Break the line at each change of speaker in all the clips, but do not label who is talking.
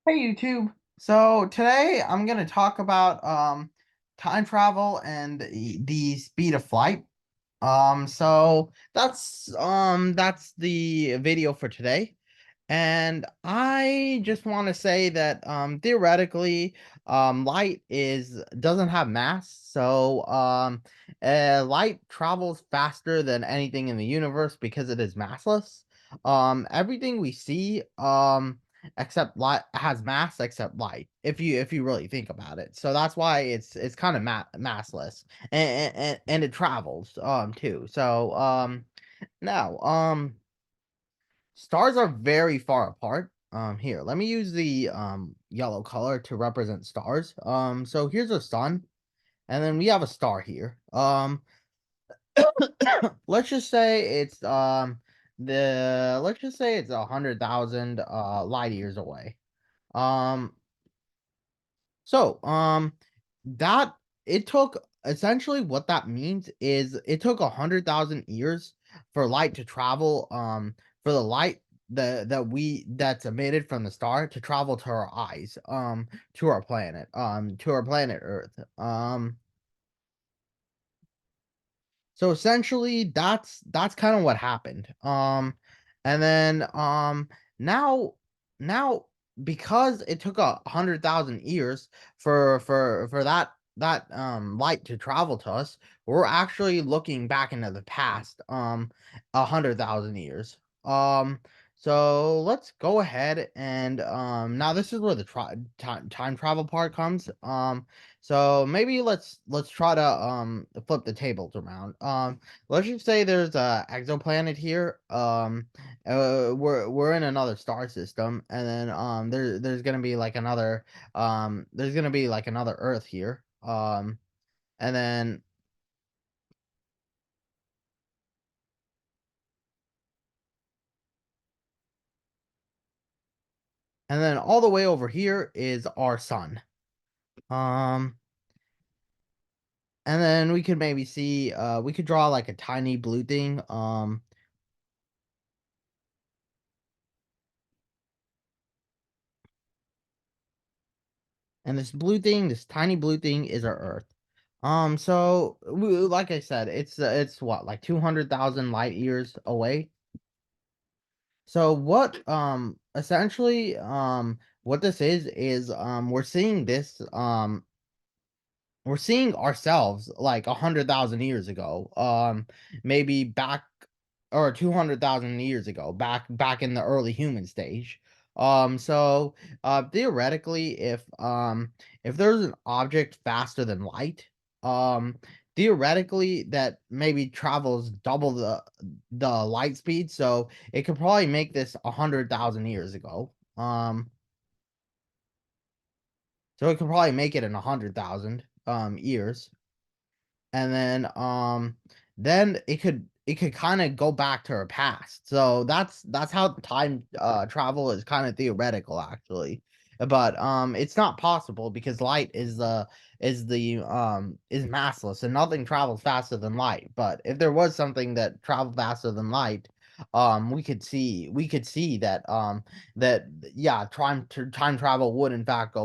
Hey YouTube. So today I'm gonna talk about time travel and the speed of flight. So that's the video for today. And I just want to say that theoretically light is doesn't have mass, so light travels faster than anything in the universe because it is massless. Everything we see except light has mass except light, if you really think about it. So that's why it's kind of massless, and it travels too. So now stars are very far apart. Here, let me use the yellow color to represent stars. So here's a sun, and then we have a star here. Let's just say it's 100,000 light years away. Um, So, that it took essentially what that means is it took 100,000 years for light to travel, for the light that's emitted from the star to travel to our eyes, to our planet Earth. So essentially, that's kind of what happened. And then now now because it took 100,000 years for that light to travel to us, we're actually looking back into the past 100,000 years. So let's go ahead and now this is where the time travel part comes. So maybe let's try to flip the tables around. Let's just say there's a exoplanet here. We're in another star system, and then there's gonna be like another Earth here. And then all the way over here is our sun. Um and then we could maybe see we could draw like a tiny blue thing. And this tiny blue thing is our Earth. So like I said, it's what, like 200,000 light years away. So what this is we're seeing ourselves like 100,000 years ago, maybe back, or 200,000 years ago, back in the early human stage. So theoretically, if there's an object faster than light, um, theoretically that maybe travels double the light speed, so it could probably make this 100,000 years ago. So it could probably make it in 100,000 years, and then it could kind of go back to her past. So that's how time travel is kind of theoretical, actually. But it's not possible because light is massless, and nothing travels faster than light. But if there was something that traveled faster than light, we could see that that yeah, time travel would in fact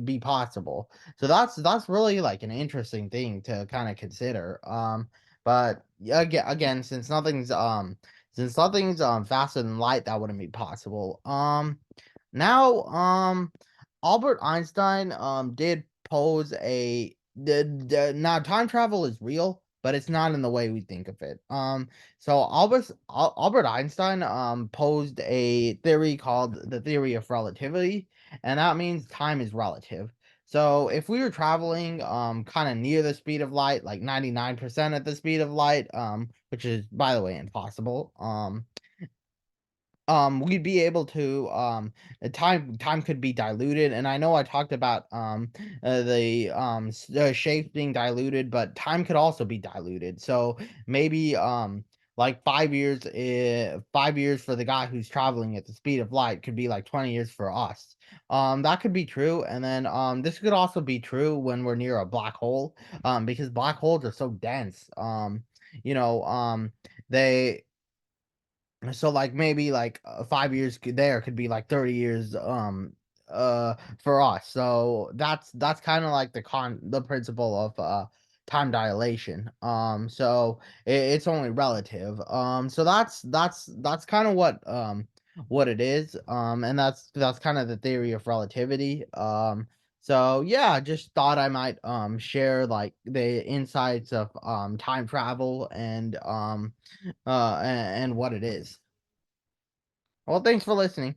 be possible. So that's really like an interesting thing to kind of consider. But yeah, again, since nothing's faster than light, that wouldn't be possible. Now Albert Einstein did pose now time travel is real, but it's not in the way we think of it. So Albert Einstein posed a theory called the theory of relativity, and that means time is relative. So if we were traveling kind of near the speed of light, like 99% at the speed of light, which is by the way impossible, we'd be able to time could be diluted. And I know I talked about the shape being diluted, but time could also be diluted. So maybe like 5 years for the guy who's traveling at the speed of light could be like 20 years for us. That could be true. And then this could also be true when we're near a black hole, because black holes are so dense. You know they so like maybe like 5 years there could be like 30 years for us. So that's kind of like the principle of time dilation. So it's only relative. So that's kind of what it is. And that's kind of the theory of relativity. So yeah, just thought I might share the insights of time travel and what it is. Well, thanks for listening.